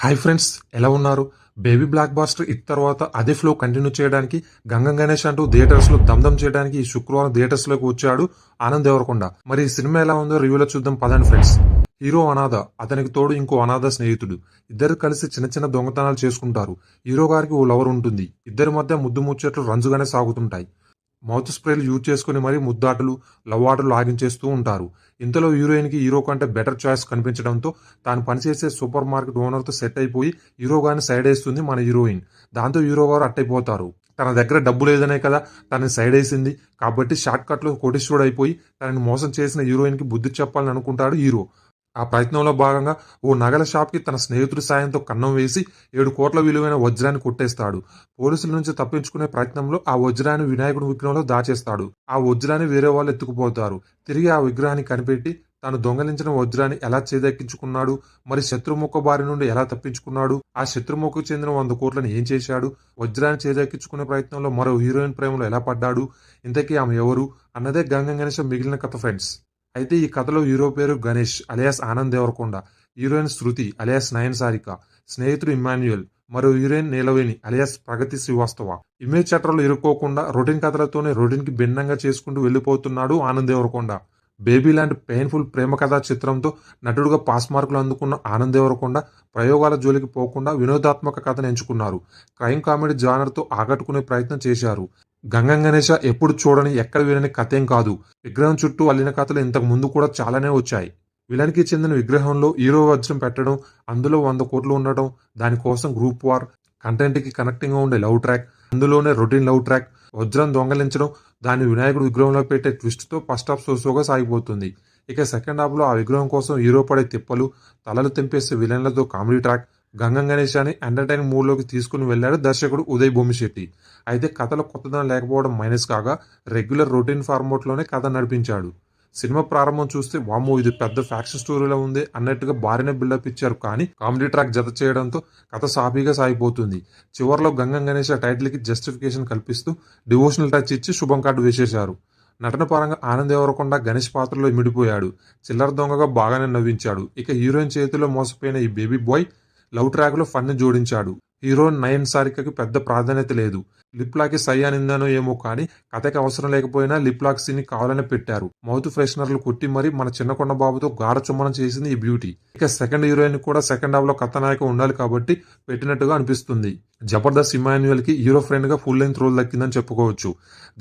Hi friends, ఎలా ఉన్నారు? Baby black buster hit తర్వాత అదే ఫ్లో కంటిన్యూ చేయడానికి గంగం గణేష్ అంటూ థియేటర్స్ లో దమ్దం చేయడానికి ఈ శుక్రవారం థియేటర్స్ లోకి వచ్చాడు ఆనంద్ దేవరకొండ. మరి ఈ సినిమా ఎలా ఉందో రివ్యూలో చూద్దాం పదండి ఫ్రెండ్స్. హీరో అనాథ, అతనికి తోడు ఇంకో అనాథ స్నేహితుడు. ఇద్దరు కలిసి చిన్న చిన్న దొంగతనాలు చేసుకుంటారు. హీరో గారికి ఓ లవర్ ఉంటుంది. ఇద్దరి మధ్య ముద్దు ముచ్చట్లు రంజుగానే సాగుతుంటాయి. మౌత్ స్ప్రేలు యూజ్ చేసుకుని మరీ ముద్దాటలు, లవ్ ఆటలు లాగించేస్తూ ఉంటారు. ఇంతలో హీరోయిన్కి హీరో కంటే బెటర్ చాయిస్ కనిపించడంతో తాను పనిచేసే సూపర్ మార్కెట్ ఓనర్తో సెట్ అయిపోయి హీరో గారిని సైడ్ వేస్తుంది మన హీరోయిన్. దాంతో హీరో గారు అట్టయిపోతారు. తన దగ్గర డబ్బు లేదనే కదా తనని సైడ్ వేసింది, కాబట్టి షార్ట్ కట్లో కోటీశ్వరుడు అయిపోయి తనని మోసం చేసిన హీరోయిన్కి బుద్ధి చెప్పాలని అనుకుంటాడు హీరో. ఆ ప్రయత్నంలో భాగంగా ఓ నగల షాప్కి తన స్నేహితుడి సాయంతో కన్నం వేసి 7 కోట్ల విలువైన వజ్రాన్ని కొట్టేస్తాడు. పోలీసుల నుంచి తప్పించుకునే ప్రయత్నంలో ఆ వజ్రాన్ని వినాయకుడి విగ్రహంలో దాచేస్తాడు. ఆ వజ్రాన్ని వేరే వాళ్ళు ఎత్తుకుపోతారు. తిరిగి ఆ విగ్రహాన్ని కనిపెట్టి తాను దొంగలించిన వజ్రాన్ని ఎలా చేదెక్కించుకున్నాడు, మరి శత్రుముఖ బారి నుండి ఎలా తప్పించుకున్నాడు, ఆ శత్రుముఖకు చెందిన 100 కోట్లను ఏం చేశాడు, వజ్రాన్ని చేదెక్కించుకునే ప్రయత్నంలో మరో హీరోయిన్ ప్రేమలో ఎలా పడ్డాడు, ఇంతకీ ఆమె ఎవరు అన్నదే గంగం గణేష్ మిగిలిన కథ ఫ్రెండ్స్. అయితే ఈ కథలో హీరో పేరు గణేష్ అలియాస్ ఆనంద్ దేవరకొండ, హీరోయిన్ శృతి అలియాస్ నయన్ సారిక, స్నేహితుడు ఇమాన్యుయల్, మరో హీరోయిన్ నీలవేణి అలియాస్ ప్రగతి శ్రీవాస్తవ. ఇమేజ్ చట్రంలో ఇరుక్కోకుండా రొటీన్ కథలతోనే రొటీన్ కి భిన్నంగా చేసుకుంటూ వెళ్లిపోతున్నాడు ఆనంద్ దేవరకొండ. బేబీ లాంటి పెయిన్ఫుల్ ప్రేమ కథా చిత్రంతో నటుడుగా పాస్ మార్కులు అందుకున్న ఆనంద్ దేవరకొండ ప్రయోగాల జోలికి పోకుండా వినోదాత్మక కథను ఎంచుకున్నారు. క్రైమ్ కామెడీ జానర్తో ఆకట్టుకునే ప్రయత్నం చేశారు. గంగం గణేష ఎప్పుడు చూడని ఎక్కడ వినని కథేం కాదు. విగ్రహం చుట్టూ అల్లిన కథలు ఇంతకు ముందు కూడా చాలానే వచ్చాయి. విలన్కి చెందిన విగ్రహంలో హీరో వజ్రం పెట్టడం, అందులో 100 కోట్లు ఉండటం, దానికోసం గ్రూప్ వార్, కంటెంట్కి కనెక్టింగ్గా ఉండే లవ్ ట్రాక్, అందులోనే రొటీన్ లవ్ ట్రాక్, వజ్రం దొంగలించడం, దాన్ని వినాయకుడు విగ్రహంలో పెట్టే ట్విస్ట్తో ఫస్ట్ హాఫ్ సోగా సాగిపోతుంది. ఇక సెకండ్ హాఫ్లో ఆ విగ్రహం కోసం హీరో పడే తిప్పలు, తలలు తెంపేసే విలన్లతో కామెడీ ట్రాక్, గంగం గణేశాన్ని ఎంటర్టైనింగ్ మూడ్లోకి తీసుకుని వెళ్లాడు దర్శకుడు ఉదయ్ భూమిశెట్టి. అయితే కథలో కొత్తదనం లేకపోవడం మైనస్ కాగా రెగ్యులర్ రొటీన్ ఫార్మాట్లోనే కథ నడిపించాడు. సినిమా ప్రారంభం చూస్తే వామ్మో ఇది పెద్ద ఫ్యాక్షన్ స్టోరీలో ఉంది అన్నట్టుగా భారీనే బిల్డప్ ఇచ్చారు, కానీ కామెడీ ట్రాక్ జత చేయడంతో కథ సాఫీగా సాగిపోతుంది. చివరిలో గంగం గణేష్ టైటిల్కి జస్టిఫికేషన్ కల్పిస్తూ డివోషనల్ టచ్ ఇచ్చి శుభం కార్డు వేసేశారు. నటన పరంగా ఆనంద్ దేవరకొండ గణేష్ పాత్రలో ఇమిడిపోయాడు. చిల్లర దొంగగా బాగానే నవ్వించాడు. ఇక హీరోయిన్ చేతిలో మోసపోయిన ఈ బేబీ బాయ్ లవ్ ట్రాక్ లో ఫన్ ని జోడించాడు. హీరోయిన్ నయన్ సారికకి పెద్ద ప్రాధాన్యత లేదు. లిప్ లాక్ సై అనిందానో ఏమో కానీ కథకి అవసరం లేకపోయినా లిప్ లాక్ సీన్ కావాలని పెట్టారు. మౌత్ ఫ్రెషనర్లు కొట్టి మరి మన చిన్న కొండ బాబుతో గాఢ చుమ్మనం చేసింది ఈ బ్యూటీ. ఇక సెకండ్ హీరోయిన్ కూడా సెకండ్ హాఫ్ లో కథానాయక ఉండాలి కాబట్టి పెట్టినట్టుగా అనిపిస్తుంది. జబర్దస్త్ ఇమాన్యుయల్ కి హీరో ఫ్రెండ్ గా ఫుల్ లెంత్ రోల్ దక్కిందని చెప్పుకోవచ్చు.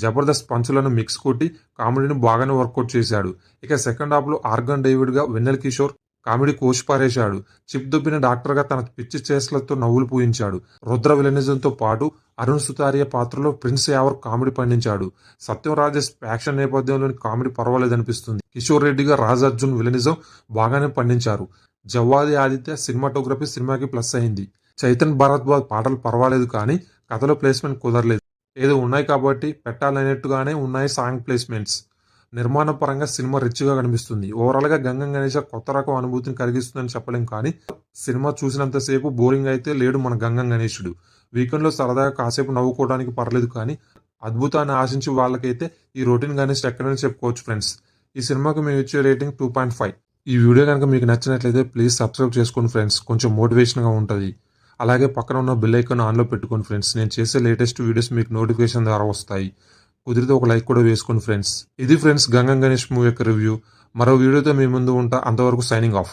జబర్దస్త్ పంచులను మిక్స్ కొట్టి కామెడీని బాగానే వర్కౌట్ చేశాడు. ఇక సెకండ్ హాఫ్ లో ఆర్గన్ డేవిడ్ గా వెన్నెల్ కిషోర్ కామెడీ కోచ్ పారేశాడు. చిప్ దుబ్బిన డాక్టర్ గా తన పిచ్చి చేష్టలతో నవ్వులు పూయించాడు. రుద్ర విలనిజంతో పాటు అరుణ్ సుతారియా పాత్రలో ప్రిన్స్ యావర్ కామెడీ పండించాడు. సత్యం రాజేష్ యాక్షన్ నేపథ్యంలోని కామెడీ పర్వాలేదనిపిస్తుంది. కిషోర్ రెడ్డిగా రాజ్ అర్జున్ విలనిజం బాగానే పండించారు. జవ్వాది ఆదిత్య సినిమాటోగ్రఫీ సినిమాకి ప్లస్ అయింది. చైతన్ భారద్వాజ్ పాటలు పర్వాలేదు, కానీ కథలో ప్లేస్మెంట్ కుదరలేదు. ఏదో ఉన్నాయి కాబట్టి పెట్టాలనేట్టుగానే ఉన్నాయి సాంగ్ ప్లేస్మెంట్స్. నిర్మాణ పరంగా సినిమా రిచ్గా కనిపిస్తుంది. ఓవరాల్ గా గంగం గణేష్ కొత్త రకం అనుభూతిని కలిగిస్తుందని చెప్పలేం, కానీ సినిమా చూసినంతసేపు బోరింగ్ అయితే లేడు మన గంగం గణేశుడు. వీకెండ్ లో సరదాగా కాసేపు నవ్వుకోవడానికి పర్లేదు, కానీ అద్భుతాన్ని ఆశించి వాళ్ళకైతే ఈ రొటీన్ గణేష్ ఎక్కడని చెప్పుకోవచ్చు ఫ్రెండ్స్. ఈ సినిమాకి మేము ఇచ్చే రేటింగ్ 2.5. ఈ వీడియో కనుక మీకు నచ్చినట్లయితే ప్లీజ్ సబ్స్క్రైబ్ చేసుకోండి ఫ్రెండ్స్, కొంచెం మోటివేషన్ గా ఉంటుంది. అలాగే పక్కన ఉన్న బెల్ ఐకాన్ ఆన్లో పెట్టుకోండి ఫ్రెండ్స్. నేను చేసే లేటెస్ట్ వీడియోస్ మీకు నోటిఫికేషన్ ద్వారా వస్తాయి. కుదిరితే ఒక లైక్ కూడా వేసుకోండి ఫ్రెండ్స్. ఇది ఫ్రెండ్స్ గంగం గణేష్ మూవీ యొక్క రివ్యూ. మరో వీడియోతో మీ ముందు ఉంటా. అంతవరకు సైనింగ్ ఆఫ్.